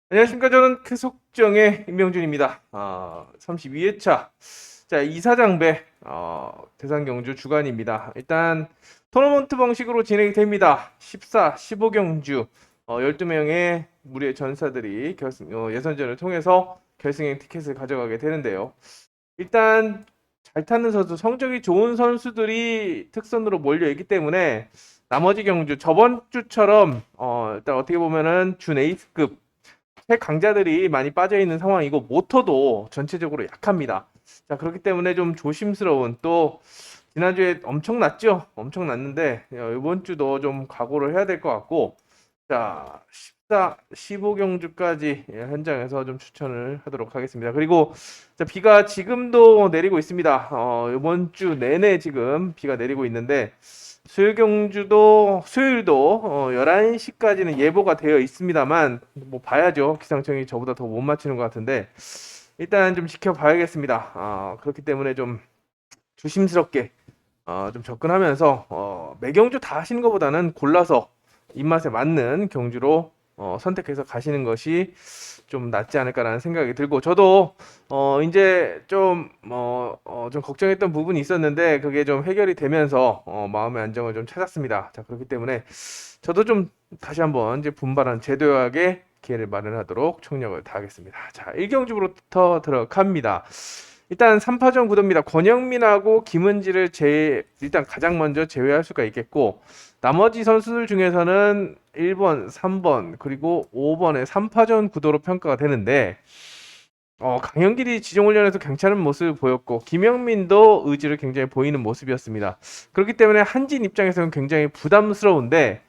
안녕하십니까. 저는 쾌속정의 임명준입니다. 32회차. 자, 이사장배, 대상경주 주간입니다. 일단, 토너먼트 방식으로 진행이 됩니다. 14, 15경주, 12명의 무리의 전사들이 예선전을 통해서 결승행 티켓을 가져가게 되는데요. 일단, 잘 타는 선수, 성적이 좋은 선수들이 특선으로 몰려있기 때문에, 나머지 경주, 저번 주처럼, 일단 어떻게 보면은 준 에이스급, 최강자들이 많이 빠져 있는 상황이고 모터도 전체적으로 약합니다. 자, 그렇기 때문에 좀 조심스러운, 또 지난주에 엄청났죠? 엄청났는데 이번 주도 좀 각오를 해야 될 것 같고, 자, 14, 15경주까지 현장에서 좀 추천을 하도록 하겠습니다. 그리고 자, 비가 지금도 내리고 있습니다. 이번 주 내내 지금 비가 내리고 있는데, 수요일도 11시까지는 예보가 되어 있습니다만, 뭐 봐야죠. 기상청이 저보다 더 못 맞추는 것 같은데 일단 좀 지켜봐야겠습니다. 그렇기 때문에 좀 조심스럽게 좀 접근하면서, 매경주 다 하시는 것보다는 골라서 입맛에 맞는 경주로 선택해서 가시는 것이 좀 낫지 않을까라는 생각이 들고, 저도 이제 좀 걱정했던 부분이 있었는데 그게 좀 해결이 되면서 마음의 안정을 좀 찾았습니다. 자, 그렇기 때문에 저도 좀 다시 한번 이제 분발한 제도약의 기회를 마련하도록 총력을 다하겠습니다. 자, 1경주부터 들어갑니다. 일단 3파전 구도입니다. 권영민하고 김은지를 일단 가장 먼저 제외할 수가 있겠고, 나머지 선수들 중에서는 1번, 3번, 그리고 5번의 3파전 구도로 평가가 되는데, 강현길이 지정훈련에서 괜찮은 모습을 보였고, 김영민도 의지를 굉장히 보이는 모습이었습니다. 그렇기 때문에 한진 입장에서는 굉장히 부담스러운데,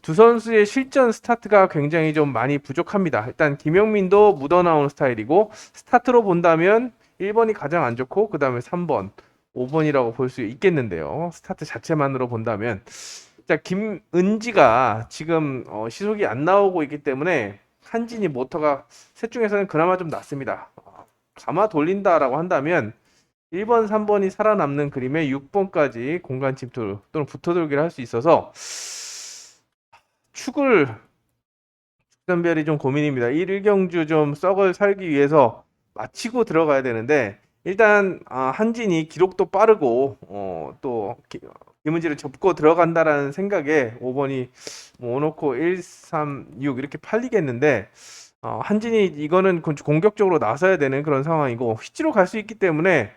두 선수의 실전 스타트가 굉장히 좀 많이 부족합니다. 일단 김영민도 묻어나오는 스타일이고, 스타트로 본다면 1번이 가장 안 좋고, 그 다음에 3번, 5번이라고 볼 수 있겠는데요. 스타트 자체만으로 본다면. 자, 김은지가 지금 시속이 안 나오고 있기 때문에 한진이 모터가 셋 중에서는 그나마 좀 낫습니다. 감아 돌린다라고 한다면 1번, 3번이 살아남는 그림에 6번까지 공간 침투 또는 붙어들기를 할 수 있어서 축을 축전별이 좀 고민입니다. 1경주 좀 썩을 살기 위해서 마치고 들어가야 되는데, 일단 한진이 기록도 빠르고 또 김은지를 접고 들어간다라는 생각에 5번이 뭐 오놓고 1, 3, 6 이렇게 팔리겠는데, 한진이 이거는 공격적으로 나서야 되는 그런 상황이고 휘지로 갈 수 있기 때문에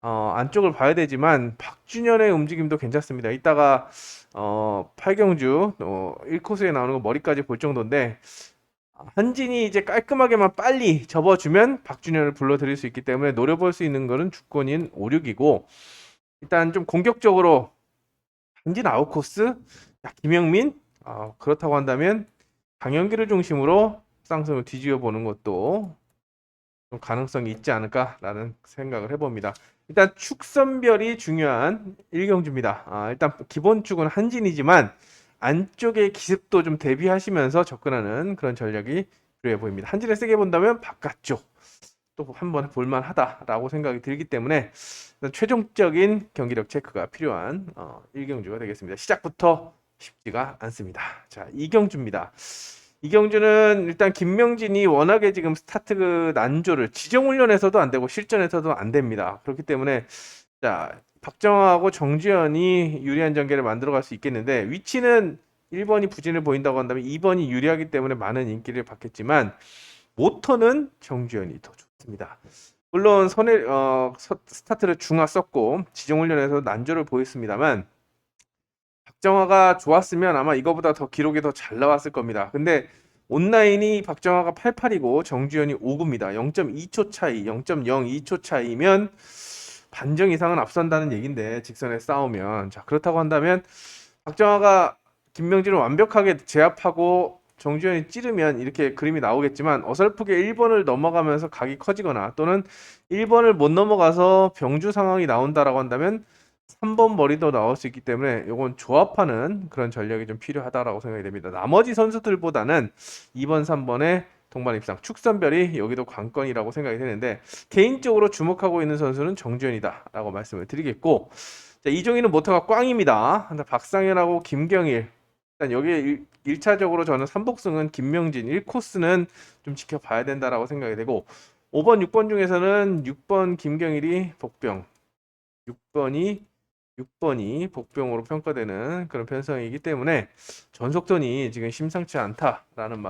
안쪽을 봐야 되지만 박준현의 움직임도 괜찮습니다. 이따가 8경주 1코스에 나오는 거 머리까지 볼 정도인데, 한진이 이제 깔끔하게만 빨리 접어주면 박준현을 불러들일 수 있기 때문에 노려볼 수 있는 거는 주권인 5, 6이고, 일단 좀 공격적으로 한진 아웃코스, 김영민, 그렇다고 한다면 강현기를 중심으로 쌍승을 뒤집어 보는 것도 좀 가능성이 있지 않을까라는 생각을 해봅니다. 일단 축선별이 중요한 1경주입니다. 일단 기본 축은 한진이지만 안쪽의 기습도 좀 대비하시면서 접근하는 그런 전략이 필요해 보입니다. 한진을 세게 본다면 바깥쪽 또 한번 볼만하다라고 생각이 들기 때문에 최종적인 경기력 체크가 필요한 1경주가 되겠습니다. 시작부터 쉽지가 않습니다. 자, 2경주입니다. 이경주는 일단 김명진이 워낙에 지금 스타트 난조를 지정훈련에서도 안 되고 실전에서도 안 됩니다. 그렇기 때문에 자, 박정하고 정주현이 유리한 전개를 만들어 갈 수 있겠는데, 위치는 1번이 부진을 보인다고 한다면 2번이 유리하기 때문에 많은 인기를 받겠지만 모터는 정주현이 더 좋습니다. 물론 스타트를 중하 썼고 지정훈련에서 난조를 보였습니다만, 박정화가 좋았으면 아마 이거보다 더 기록이 더 잘 나왔을 겁니다. 근데 온라인이 박정화가 88이고 정주현이 59입니다. 0.2초 차이, 0.02초 차이면 반정 이상은 앞선다는 얘긴데, 직선에 싸우면. 자, 그렇다고 한다면 박정화가 김명진을 완벽하게 제압하고 정주현이 찌르면 이렇게 그림이 나오겠지만, 어설프게 1번을 넘어가면서 각이 커지거나 또는 1번을 못 넘어가서 병주 상황이 나온다라고 한다면 3번 머리도 나올 수 있기 때문에 이건 조합하는 그런 전략이 좀 필요하다라고 생각이 됩니다. 나머지 선수들보다는 2번, 3번의 동반 입상, 축선별이 여기도 관건이라고 생각이 되는데, 개인적으로 주목하고 있는 선수는 정주현이다라고 말씀을 드리겠고, 자, 이종희는 모터가 꽝입니다. 박상현하고 김경일, 일단 여기에 1차적으로 저는 삼복승은 김명진 1코스는 좀 지켜봐야 된다라고 생각이 되고 5번, 6번 중에서는 6번 김경일이 복병, 6번이 6번이 복병으로 평가되는 그런 편성이기 때문에 전속전이 지금 심상치 않다라는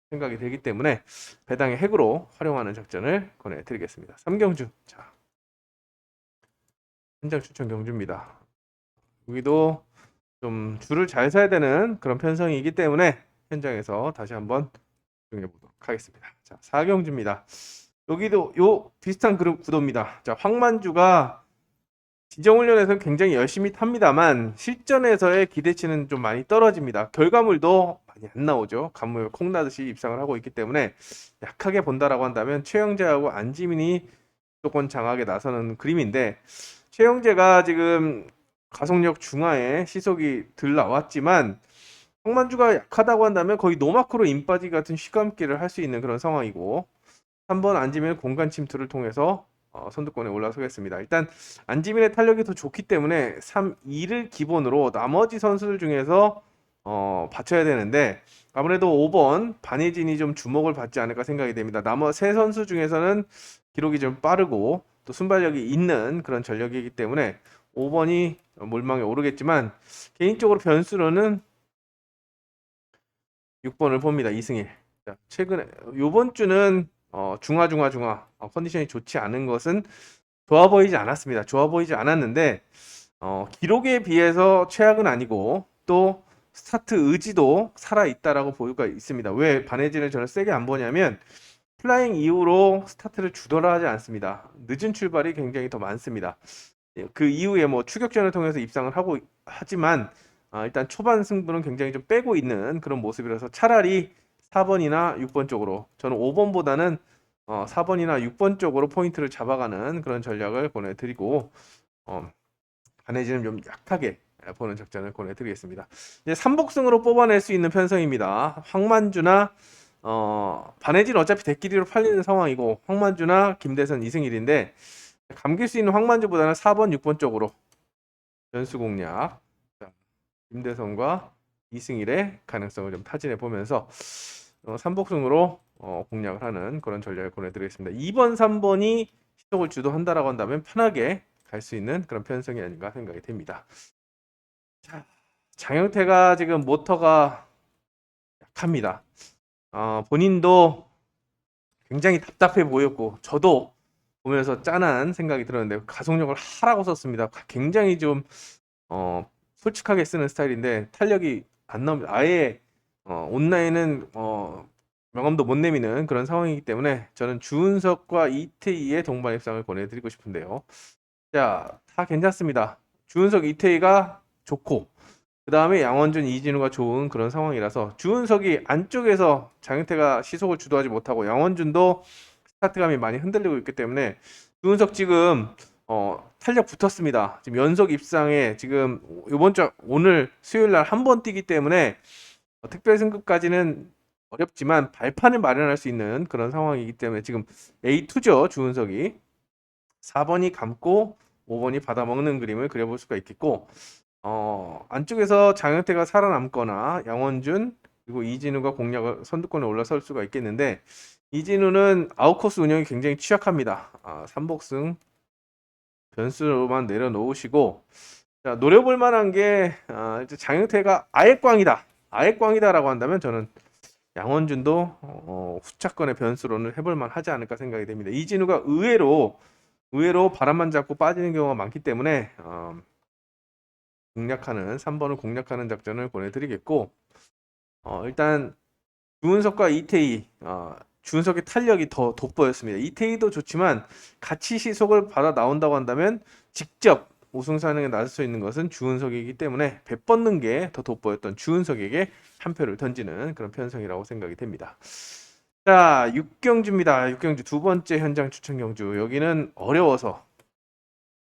생각이 되기 때문에 배당의 핵으로 활용하는 작전을 권해드리겠습니다. 3경주. 자, 현장 추천 경주입니다. 여기도 좀 줄을 잘 서야 되는 그런 편성이기 때문에 현장에서 다시 한번 정해 보도록 하겠습니다. 자, 4경주입니다. 여기도 요 비슷한 그룹 구도입니다. 자, 황만주가 지정훈련에서 굉장히 열심히 탑니다만 실전에서의 기대치는 좀 많이 떨어집니다. 결과물도 많이 안 나오죠. 간물 콩나듯이 입상을 하고 있기 때문에 약하게 본다라고 한다면 최영재하고 안지민이 무조건 장악에 나서는 그림인데 최영재가 지금 가속력 중하에 시속이 들 나왔지만 황만주가 약하다고 한다면 거의 노마크로 인빠지 같은 휘감기를 할 수 있는 그런 상황이고 3번 안지민 공간 침투를 통해서 선두권에 올라서겠습니다. 일단 안지민의 탄력이 더 좋기 때문에 3, 2를 기본으로 나머지 선수들 중에서 받쳐야 되는데 아무래도 5번 반혜진이 좀 주목을 받지 않을까 생각이 됩니다. 나머지 세 선수 중에서는 기록이 좀 빠르고 또 순발력이 있는 그런 전력이기 때문에 5번이 몰망에 오르겠지만 개인적으로 변수로는 6번을 봅니다. 이승일. 자, 최근에 요번 주는 중하 컨디션이 좋지 않은 것은 좋아 보이지 않았습니다. 좋아 보이지 않았는데 기록에 비해서 최악은 아니고 또 스타트 의지도 살아 있다라고 볼 수가 있습니다. 왜 반해진을 저는 세게 안 보냐면 플라잉 이후로 스타트를 주도를 하지 않습니다. 늦은 출발이 굉장히 더 많습니다. 그 이후에 뭐 추격전을 통해서 입상을 하고 하지만 일단 초반 승부는 굉장히 좀 빼고 있는 그런 모습이라서 차라리 4번이나 6번 쪽으로 저는 5번보다는 4번이나 6번 쪽으로 포인트를 잡아가는 그런 전략을 권해드리고 반해지는 좀 약하게 보는 작전을 권해드리겠습니다. 이제 3복승으로 뽑아낼 수 있는 편성입니다. 황만주나 반해진 어차피 대끼리로 팔리는 상황이고 황만주나 김대선 이승일인데 감길 수 있는 황만주보다는 4번, 6번 쪽으로 연수 공략. 자, 김대선과 이승일의 가능성을 좀 타진해 보면서 3복승으로 공략을 하는 그런 전략을 보내드리겠습니다. 2번, 3번이 시속을 주도한다라고 한다면 편하게 갈 수 있는 그런 편성이 아닌가 생각이 됩니다. 자, 장영태가 지금 모터가 약합니다. 본인도 굉장히 답답해 보였고 저도 보면서 짠한 생각이 들었는데 가속력을 하라고 썼습니다. 굉장히 좀 솔직하게 쓰는 스타일인데 탄력이 안 나옵니다. 아예 온라인은 명함도 못 내미는 그런 상황이기 때문에 저는 주은석과 이태희의 동반 입상을 보내드리고 싶은데요. 자, 다 괜찮습니다. 주은석, 이태희가 좋고 그 다음에 양원준, 이진우가 좋은 그런 상황이라서 주은석이 안쪽에서 장윤태가 시속을 주도하지 못하고 양원준도 스타트감이 많이 흔들리고 있기 때문에 주은석 지금 탄력 붙었습니다. 지금 연속 입상에 지금 이번 주 오늘 수요일 날 한 번 뛰기 때문에 특별 승급까지는 어렵지만 발판을 마련할 수 있는 그런 상황이기 때문에 지금 A2죠. 주은석이 4번이 감고 5번이 받아먹는 그림을 그려볼 수가 있겠고 안쪽에서 장현태가 살아남거나 양원준 그리고 이진우가 공략을 선두권에 올라설 수가 있겠는데 이진우는 아웃코스 운영이 굉장히 취약합니다. 3복승 변수로만 내려놓으시고 자, 노려볼 만한 게 이제 장현태가 아예 꽝이다. 아예 꽝이다라고 한다면 저는 양원준도 후차권의 변수로는 해볼 만하지 않을까 생각이 됩니다. 이진우가 의외로 바람만 잡고 빠지는 경우가 많기 때문에 공략하는 3번을 공략하는 작전을 보내드리겠고 일단 주은석과 이태희 주은석의 탄력이 더 돋보였습니다. 이태희도 좋지만 같이 시속을 받아 나온다고 한다면 직접 우승사능에 나설 수 있는 것은 주은석이기 때문에 배 뻗는 게 더 돋보였던 주은석에게 한 표를 던지는 그런 편성이라고 생각이 됩니다. 자, 6경주입니다. 6경주 두 번째 현장 추천 경주. 여기는 어려워서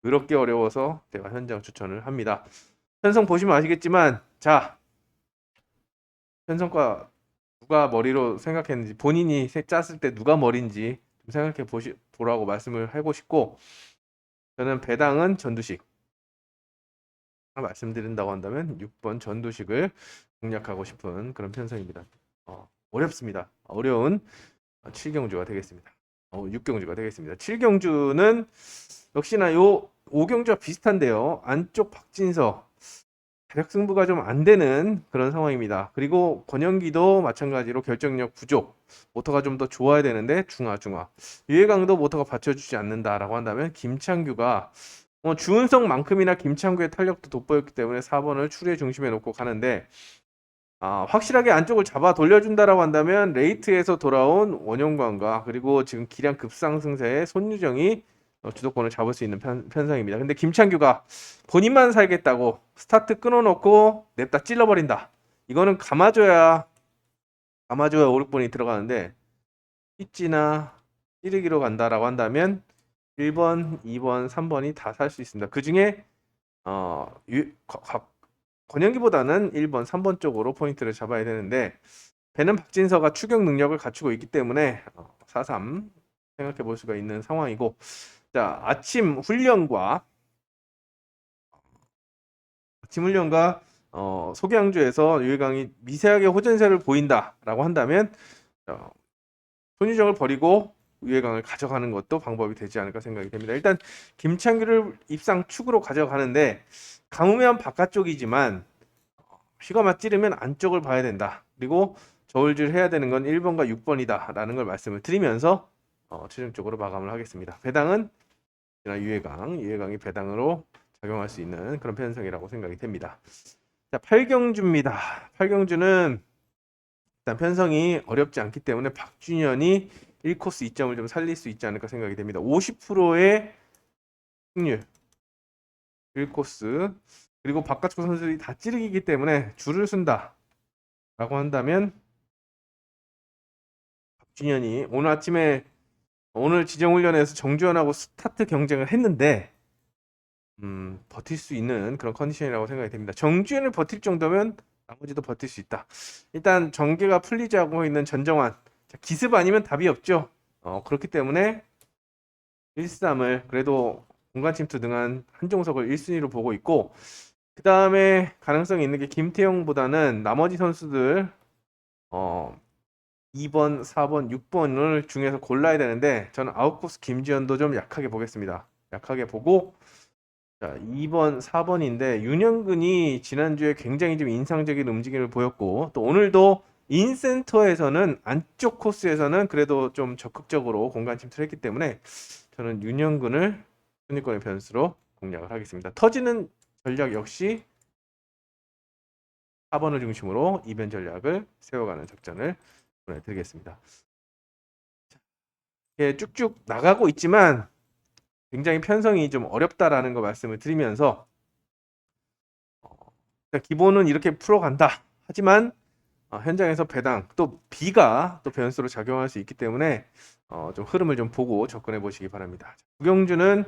그렇게 어려워서 제가 현장 추천을 합니다. 편성 보시면 아시겠지만 자, 편성과 누가 머리로 생각했는지 본인이 짰을 때 누가 머리인지 좀 생각해 보라고 말씀을 하고 싶고 저는 배당은 전두식 말씀드린다고 한다면 6번 전두식을 공략하고 싶은 그런 편성입니다. 어렵습니다. 어려운 7경주가 되겠습니다. 6경주가 되겠습니다. 7경주는 역시나 요 5경주와 비슷한데요. 안쪽 박진서 대략 승부가 좀 안 되는 그런 상황입니다. 그리고 권영기도 마찬가지로 결정력 부족. 모터가 좀 더 좋아야 되는데 중하. 유해강도 모터가 받쳐주지 않는다라고 한다면 김창규가 주은성만큼이나 김창규의 탄력도 돋보였기 때문에 4번을 추리의 중심에 놓고 가는데 확실하게 안쪽을 잡아 돌려준다라고 한다면 레이트에서 돌아온 원용관과 그리고 지금 기량 급상승세의 손유정이 주도권을 잡을 수 있는 편성입니다. 근데 김창규가 본인만 살겠다고 스타트 끊어놓고 냅다 찔러버린다. 이거는 감아줘야 5, 6번이 들어가는데 삐찌나 찌르기로 간다라고 한다면 1번, 2번, 3번이 다 살 수 있습니다. 그 중에 권영기보다는 1번, 3번 쪽으로 포인트를 잡아야 되는데 배는 박진서가 추격 능력을 갖추고 있기 때문에 4-3 생각해 볼 수가 있는 상황이고 자 아침 훈련과 소개양주에서 유해강이 미세하게 호전세를 보인다라고 한다면 손유정을 버리고 유해강을 가져가는 것도 방법이 되지 않을까 생각이 됩니다. 일단 김창규를 입상 축으로 가져가는데 감으면 바깥쪽이지만 휘가마 찌르면 안쪽을 봐야 된다. 그리고 저울질 해야 되는 건 1번과 6번이다 라는 걸 말씀을 드리면서 최종적으로 마감을 하겠습니다. 배당은 유해강이 배당으로 작용할 수 있는 그런 편성이라고 생각이 됩니다. 자, 8경주입니다. 8경주는 일단 편성이 어렵지 않기 때문에 박준현이 1코스 2점을 좀 살릴 수 있지 않을까 생각이 됩니다. 50%의 승률 1코스 그리고 바깥쪽 선수들이 다 찌르기이기 때문에 줄을 쓴다 라고 한다면 박준현이 오늘 지정훈련에서 정주현하고 스타트 경쟁을 했는데 버틸 수 있는 그런 컨디션이라고 생각이 됩니다. 정주현을 버틸 정도면 나머지도 버틸 수 있다. 일단 전개가 풀리지 않고 있는 전정환 기습 아니면 답이 없죠. 그렇기 때문에 1-3을 그래도 공간 침투 등한 한종석을 1순위로 보고 있고 그 다음에 가능성이 있는 게 김태형보다는 나머지 선수들 2번, 4번, 6번을 중에서 골라야 되는데 저는 아웃코스 김지현도 좀 약하게 보겠습니다. 약하게 보고 자, 2번, 4번인데 윤영근이 지난주에 굉장히 좀 인상적인 움직임을 보였고 또 오늘도 인센터에서는 안쪽 코스에서는 그래도 좀 적극적으로 공간 침투를 했기 때문에 저는 윤영근을 순위권의 변수로 공략을 하겠습니다. 터지는 전략 역시 4번을 중심으로 이변 전략을 세워가는 작전을 보내드리겠습니다. 예, 쭉쭉 나가고 있지만 굉장히 편성이 좀 어렵다라는 거 말씀을 드리면서 기본은 이렇게 풀어간다. 하지만 현장에서 배당 또 B가 또 변수로 작용할 수 있기 때문에 좀 흐름을 좀 보고 접근해 보시기 바랍니다. 구경주는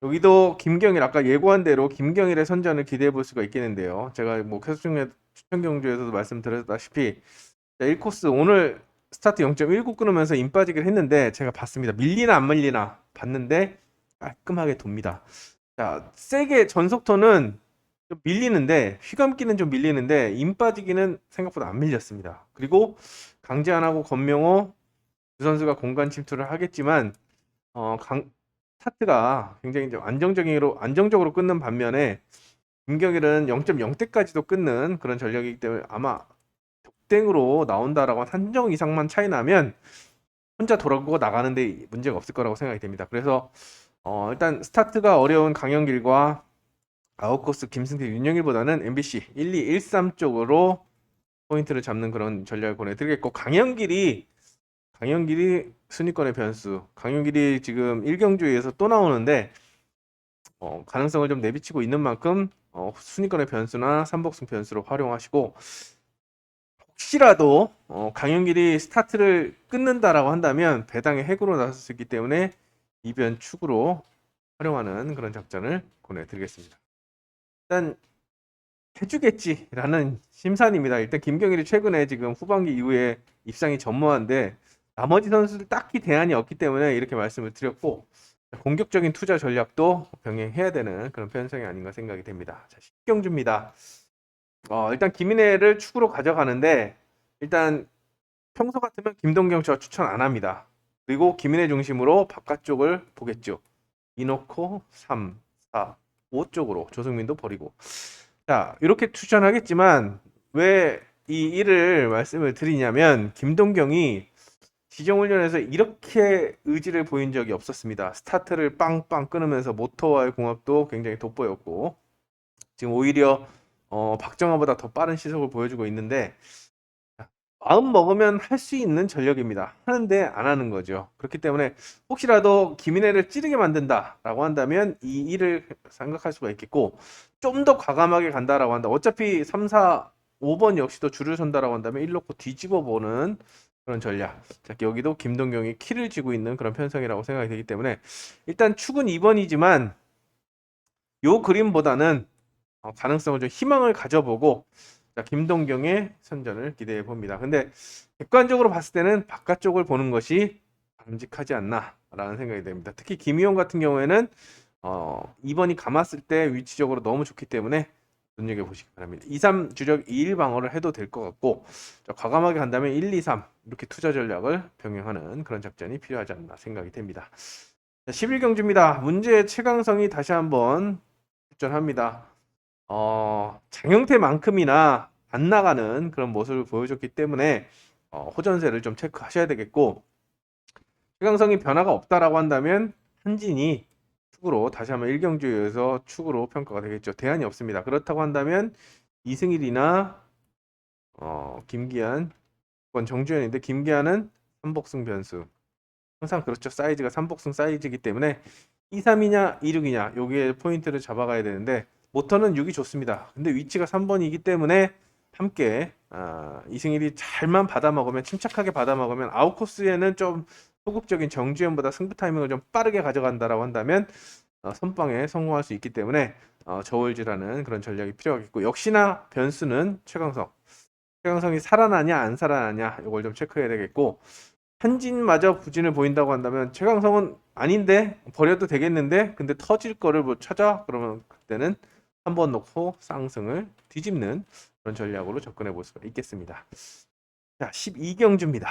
여기도 김경일 아까 예고한 대로 김경일의 선전을 기대해 볼 수가 있겠는데요. 제가 뭐 계속 추천 경주에서도 말씀드렸다시피 1코스 오늘 스타트 0.19 끊으면서 임 빠지기를 했는데 제가 봤습니다. 밀리나 안 밀리나 봤는데 깔끔하게 돕니다. 자, 세게 전속터는 좀 밀리는데 휘감기는 좀 밀리는데 임 빠지기는 생각보다 안 밀렸습니다. 그리고 강재환하고 권명호 두 선수가 공간 침투를 하겠지만 스타트가 굉장히 좀 안정적으로 끊는 반면에 김경일은 0.0대까지도 끊는 그런 전력이기 때문에 아마 득땡으로 나온다라고 한정 이상만 차이 나면 혼자 돌아오고 나가는데 문제가 없을 거라고 생각이 됩니다. 그래서 일단 스타트가 어려운 강영길과 아웃코스 김승태, 윤영일보다는 MBC 1, 2, 1, 3 쪽으로 포인트를 잡는 그런 전략을 보내드리겠고 강영길이 순위권의 변수 강영길이 지금 1경주에서 또 나오는데 가능성을 좀 내비치고 있는 만큼 순위권의 변수나 삼복승 변수로 활용하시고 혹시라도 강영길이 스타트를 끊는다라고 한다면 배당의 핵으로 나설 수 있기 때문에 이변 축으로 활용하는 그런 작전을 보내드리겠습니다. 일단 해주겠지라는 심산입니다. 일단 김경일이 최근에 지금 후반기 이후에 입상이 전무한데 나머지 선수들 딱히 대안이 없기 때문에 이렇게 말씀을 드렸고 공격적인 투자 전략도 병행해야 되는 그런 편성이 아닌가 생각이 됩니다. 자, 10경주입니다. 일단 김인혜를 축으로 가져가는데 일단 평소 같으면 김동경 저 추천 안 합니다. 그리고 김인혜 중심으로 바깥쪽을 보겠죠. 이놓고 3, 4, 5 쪽으로 조승민도 버리고. 자, 이렇게 추천하겠지만 왜 이 일을 말씀을 드리냐면 김동경이 지정훈련에서 이렇게 의지를 보인 적이 없었습니다. 스타트를 빵빵 끊으면서 모터와의 궁합도 굉장히 돋보였고 지금 오히려 박정아보다 더 빠른 시속을 보여주고 있는데 마음 먹으면 할 수 있는 전력입니다. 하는데 안 하는 거죠. 그렇기 때문에 혹시라도 김인혜를 찌르게 만든다라고 한다면 이 일을 생각할 수가 있겠고 좀 더 과감하게 간다라고 한다. 어차피 3, 4, 5번 역시도 줄을 선다라고 한다면 1 놓고 뒤집어 보는 그런 전략. 자, 여기도 김동경이 키를 쥐고 있는 그런 편성이라고 생각이 되기 때문에 일단 축은 2번이지만 요 그림보다는 가능성을 좀 희망을 가져보고 자, 김동경의 선전을 기대해 봅니다. 근데 객관적으로 봤을 때는 바깥쪽을 보는 것이 바람직하지 않나라는 생각이 됩니다. 특히 김희용 같은 경우에는 2번이 감았을 때 위치적으로 너무 좋기 때문에 눈여겨보시기 바랍니다. 2, 3 주력 2, 1 방어를 해도 될 것 같고 과감하게 간다면 1, 2, 3 이렇게 투자 전략을 병행하는 그런 작전이 필요하지 않나 생각이 됩니다. 11경주입니다. 문제의 최강성이 다시 한번 출전합니다. 장형태만큼이나 안 나가는 그런 모습을 보여줬기 때문에 호전세를 좀 체크하셔야 되겠고 최강성이 변화가 없다라고 한다면 한진이 축으로 다시 한번 1경주에서 축으로 평가가 되겠죠. 대안이 없습니다. 그렇다고 한다면 이승일이나 김기한, 이건 정주현인데 김기한은 삼복승 변수. 항상 그렇죠. 사이즈가 삼복승 사이즈이기 때문에 2-3이냐 2-6이냐 여기에 포인트를 잡아가야 되는데 모터는 6이 좋습니다. 근데 위치가 3번이기 때문에 함께 이승일이 잘만 받아먹으면 침착하게 받아먹으면 아웃코스에는 좀 소극적인 정주현보다 승부 타이밍을 좀 빠르게 가져간다라고 한다면 선빵에 성공할 수 있기 때문에 저울질하는 그런 전략이 필요하겠고 역시나 변수는 최강성이 살아나냐 안 살아나냐 이걸 좀 체크해야 되겠고 한진마저 부진을 보인다고 한다면 최강성은 아닌데 버려도 되겠는데 근데 터질 거를 뭐 찾아 그러면 그때는 한번 놓고 쌍승을 뒤집는 그런 전략으로 접근해 볼 수가 있겠습니다. 자, 12경주입니다.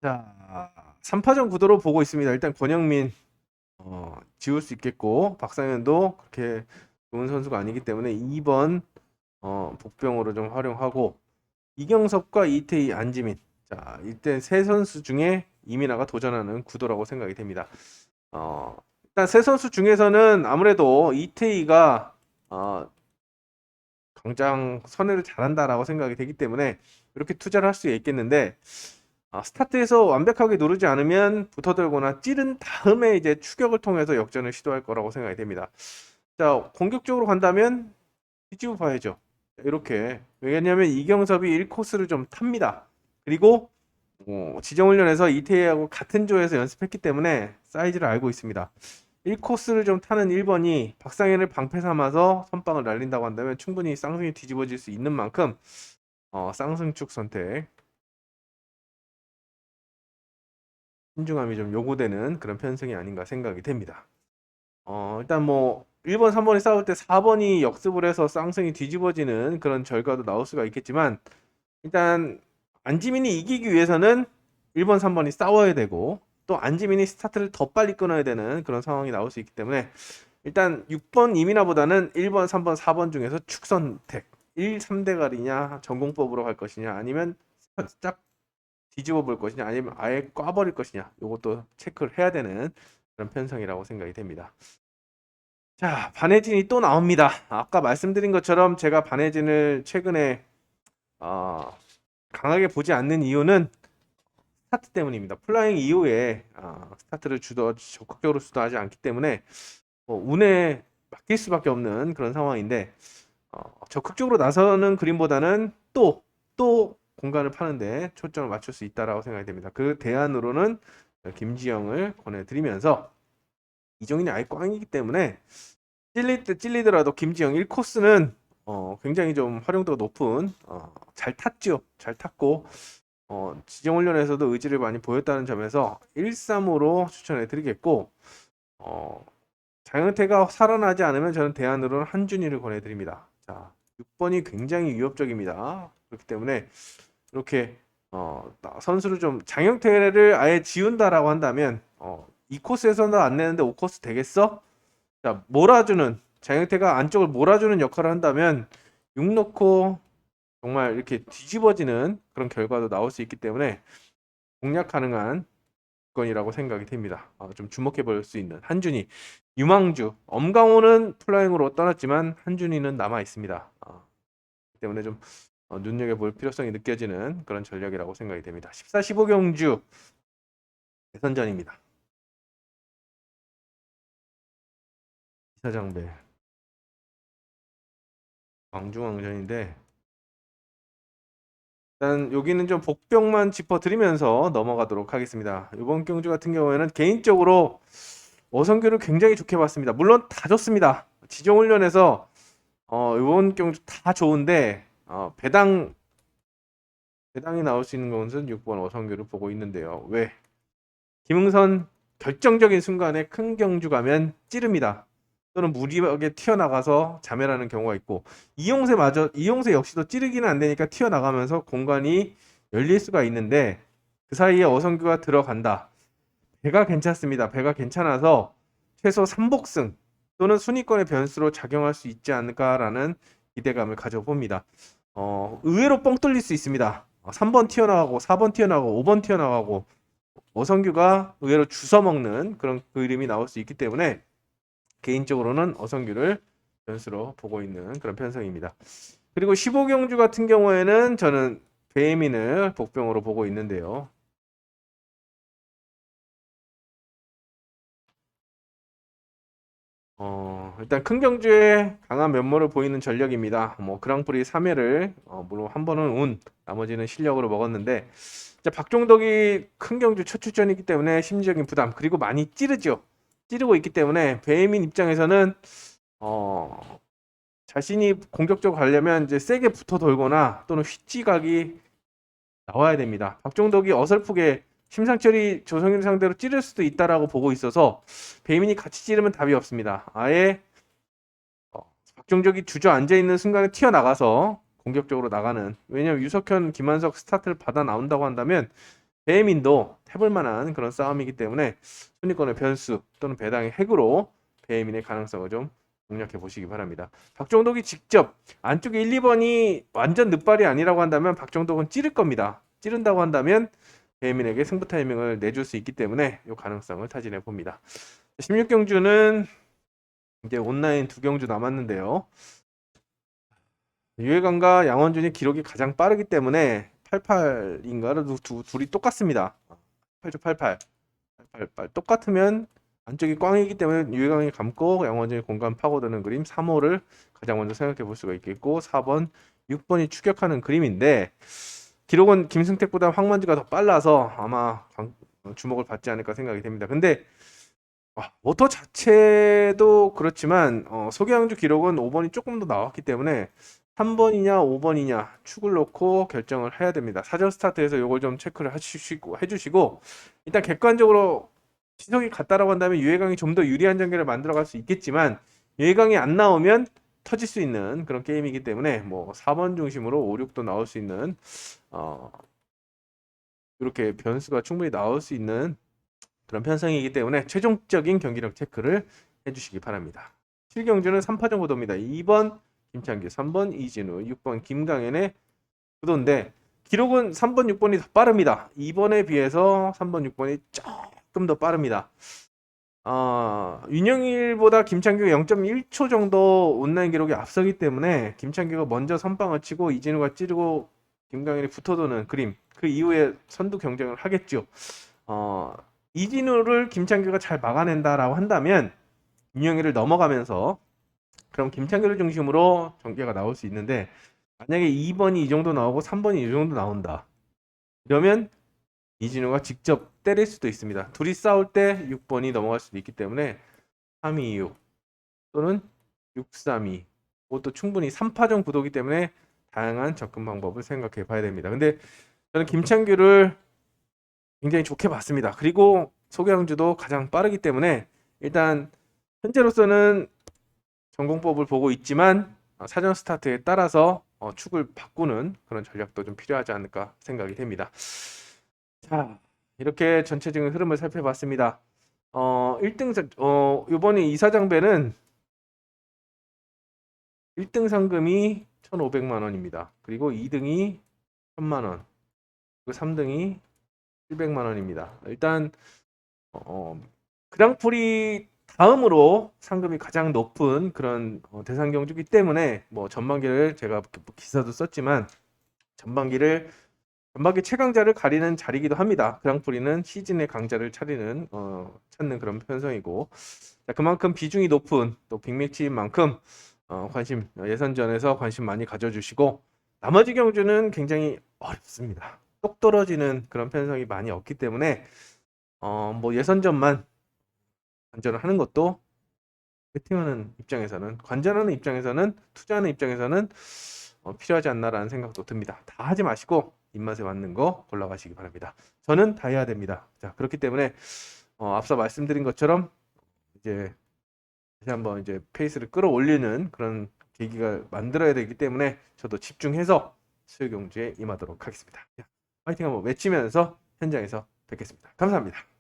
자, 3파전 구도로 보고 있습니다. 일단 권영민 지울 수 있겠고 박상현도 그렇게 좋은 선수가 아니기 때문에 2번 복병으로 좀 활용하고 이경섭과 이태희, 안지민. 자, 이때 세 선수 중에 이민아가 도전하는 구도라고 생각이 됩니다. 일단 세 선수 중에서는 아무래도 이태희가 당장 선회를 잘한다라고 생각이 되기 때문에 이렇게 투자를 할 수 있겠는데 스타트에서 완벽하게 누르지 않으면 붙어들거나 찌른 다음에 이제 추격을 통해서 역전을 시도할 거라고 생각이 됩니다. 자, 공격적으로 간다면 뒤집어 봐야죠. 이렇게 왜냐하면 이경섭이 1코스를 좀 탑니다. 그리고 지정훈련에서 이태희하고 같은 조에서 연습했기 때문에 사이즈를 알고 있습니다. 1코스를 좀 타는 1번이 박상현을 방패 삼아서 선빵을 날린다고 한다면 충분히 쌍승이 뒤집어질 수 있는 만큼 쌍승축 선택 신중함이 좀 요구되는 그런 편승이 아닌가 생각이 됩니다. 일단 뭐 1번, 3번이 싸울 때 4번이 역습을 해서 쌍승이 뒤집어지는 그런 결과도 나올 수가 있겠지만 일단 안지민이 이기기 위해서는 1번, 3번이 싸워야 되고 또 안지민이 스타트를 더 빨리 끊어야 되는 그런 상황이 나올 수 있기 때문에 일단 6번 이민아보다는 1번, 3번, 4번 중에서 축선택 1, 3대가리냐 전공법으로 갈 것이냐 아니면 살짝 뒤집어 볼 것이냐 아니면 아예 꽈버릴 것이냐 이것도 체크를 해야 되는 그런 편성이라고 생각이 됩니다. 자, 반해진이 또 나옵니다. 아까 말씀드린 것처럼 제가 반해진을 최근에 강하게 보지 않는 이유는 스타트 때문입니다. 플라잉 이후에 스타트를 적극적으로 주도하지 않기 때문에 운에 맡길 수밖에 없는 그런 상황인데 적극적으로 나서는 그림보다는 또 공간을 파는데 초점을 맞출 수 있다라고 생각이 됩니다. 그 대안으로는 김지영을 권해드리면서 이종인이 아예 꽝이기 때문에 찔리더라도 김지영 1코스는 굉장히 좀 활용도가 높은 잘 탔죠. 잘 탔고 지정훈련에서도 의지를 많이 보였다는 점에서 1-3으로 추천해 드리겠고, 어, 장영태가 살아나지 않으면 저는 대안으로는 한준희를 권해드립니다. 자, 6번이 굉장히 위협적입니다. 그렇기 때문에 이렇게 선수를 좀 장영태를 아예 지운다라고 한다면 이 코스에서는 안 내는데 5코스 되겠어? 자, 몰아주는 장영태가 안쪽을 몰아주는 역할을 한다면 6 넣고 정말 이렇게 뒤집어지는 그런 결과도 나올 수 있기 때문에 공략 가능한 건이라고 생각이 됩니다. 좀 주목해 볼 수 있는 한준희, 유망주, 엄강호는 플라잉으로 떠났지만 한준희는 남아 있습니다. 때문에 좀 눈여겨볼 필요성이 느껴지는 그런 전략이라고 생각이 됩니다. 14, 15경주 대선전입니다. 이사장배 왕중왕전인데 일단 여기는 좀 복병만 짚어드리면서 넘어가도록 하겠습니다. 이번 경주 같은 경우에는 개인적으로 어성규를 굉장히 좋게 봤습니다. 물론 다 좋습니다. 지정훈련에서 이번 경주 다 좋은데 배당이 나올 수 있는 것은 6번 어성규를 보고 있는데요. 왜? 김응선 결정적인 순간에 큰 경주 가면 찌릅니다. 또는 무리하게 튀어나가서 자멸하는 경우가 있고 이용세 역시도 찌르기는 안 되니까 튀어나가면서 공간이 열릴 수가 있는데 그 사이에 어성규가 들어간다. 배가 괜찮습니다. 배가 괜찮아서 최소 3복승 또는 순위권의 변수로 작용할 수 있지 않을까라는 기대감을 가져봅니다. 의외로 뻥 뚫릴 수 있습니다. 3번 튀어나가고 4번 튀어나가고 5번 튀어나가고 어성규가 의외로 주워 먹는 그런 그림이 나올 수 있기 때문에 개인적으로는 어성규를 변수로 보고 있는 그런 편성입니다. 그리고 15경주 같은 경우에는 저는 배민을 복병으로 보고 있는데요. 일단 큰 경주에 강한 면모를 보이는 전력입니다. 뭐 그랑프리 3회를 물론 한 번은 운, 나머지는 실력으로 먹었는데 박종덕이 큰 경주 첫 출전이기 때문에 심리적인 부담 그리고 많이 찌르죠. 찌르고 있기 때문에 배민 입장에서는 자신이 공격적으로 가려면 이제 세게 붙어 돌거나 또는 휘지각이 나와야 됩니다. 박종덕이 어설프게 심상철이 조성일 상대로 찌를 수도 있다라고 보고 있어서 배민이 같이 찌르면 답이 없습니다. 아예 박종덕이 주저앉아 있는 순간에 튀어나가서 공격적으로 나가는, 왜냐면 유석현, 김한석 스타트를 받아 나온다고 한다면 배민도 해볼 만한 그런 싸움이기 때문에 순위권의 변수 또는 배당의 핵으로 배민의 가능성을 좀 공략해 보시기 바랍니다. 박종덕이 직접 안쪽에 1, 2번이 완전 늑발이 아니라고 한다면 박종덕은 찌를 겁니다. 찌른다고 한다면 배민에게 승부 타이밍을 내줄 수 있기 때문에 이 가능성을 타진해 봅니다. 16경주는 이제 온라인 2경주 남았는데요. 유해관과 양원준이 기록이 가장 빠르기 때문에 88인가를 둘이 똑같습니다. 8조 88. 똑같으면 안쪽이 꽝이기 때문에 유해강이 감고 양원준이 공간 파고드는 그림 3호를 가장 먼저 생각해 볼 수가 있겠고 4번, 6번이 추격하는 그림인데 기록은 김승택보다 황만지가 더 빨라서 아마 주목을 받지 않을까 생각이 됩니다. 근데 모터 자체도 그렇지만 소개양주 기록은 5번이 조금 더 나왔기 때문에 3번이냐 5번이냐 축을 놓고 결정을 해야 됩니다. 사전 스타트에서 이걸 좀 체크를 해주시고 일단 객관적으로 시석이 같다라고 한다면 유해강이 좀 더 유리한 전개를 만들어갈 수 있겠지만 유해강이 안 나오면 터질 수 있는 그런 게임이기 때문에 뭐 4번 중심으로 5, 6도 나올 수 있는 이렇게 변수가 충분히 나올 수 있는 그런 편성이기 때문에 최종적인 경기력 체크를 해주시기 바랍니다. 7경주는 3파전 구도입니다. 2번 김창규, 3번 이진우, 6번 김강현의 구도인데 기록은 3번, 6번이 더 빠릅니다. 2번에 비해서 3번, 6번이 조금 더 빠릅니다. 윤영일보다 김창규가 0.1초 정도 온라인 기록이 앞서기 때문에 김창규가 먼저 선방을 치고 이진우가 찌르고 김강현이 붙어도는 그림, 그 이후에 선두 경쟁을 하겠죠. 이진우를 김창규가 잘 막아낸다라고 한다면 윤영일을 넘어가면서 그럼 김창규를 중심으로 전개가 나올 수 있는데 만약에 2번이 이 정도 나오고 3번이 이 정도 나온다. 이러면 이진우가 직접 때릴 수도 있습니다. 둘이 싸울 때 6번이 넘어갈 수도 있기 때문에 3-2-6 또는 6-3-2 그것도 충분히 3파전 구도기 때문에 다양한 접근 방법을 생각해 봐야 됩니다. 근데 저는 김창규를 굉장히 좋게 봤습니다. 그리고 소경주도 가장 빠르기 때문에 일단 현재로서는 전공법을 보고 있지만 사전 스타트에 따라서 축을 바꾸는 그런 전략도 좀 필요하지 않을까 생각이 됩니다. 자, 이렇게 전체적인 흐름을 살펴봤습니다. 1등 이번에 이사장배는 1등 상금이 1,500만 원입니다. 그리고 2등이 1,000만 원, 그리고 3등이 700만 원입니다. 일단 그랑프리 다음으로 상금이 가장 높은 그런 대상 경주기 때문에 뭐 전반기를 제가 기사도 썼지만 전반기 최강자를 가리는 자리이기도 합니다. 그랑프리는 시즌의 강자를 찾는 그런 편성이고, 자, 그만큼 비중이 높은 또 빅매치인 만큼 예선전에서 관심 많이 가져주시고, 나머지 경주는 굉장히 어렵습니다. 똑 떨어지는 그런 편성이 많이 없기 때문에 뭐 예선전만 관전을 하는 것도 배팅하는 입장에서는, 관전하는 입장에서는, 투자하는 입장에서는 필요하지 않나라는 생각도 듭니다. 다 하지 마시고 입맛에 맞는 거 골라가시기 바랍니다. 저는 다 해야 됩니다. 자, 그렇기 때문에 앞서 말씀드린 것처럼 이제 다시 한번 이제 페이스를 끌어올리는 그런 계기가 만들어야 되기 때문에 저도 집중해서 수요경주에 임하도록 하겠습니다. 자, 파이팅 한번 외치면서 현장에서 뵙겠습니다. 감사합니다.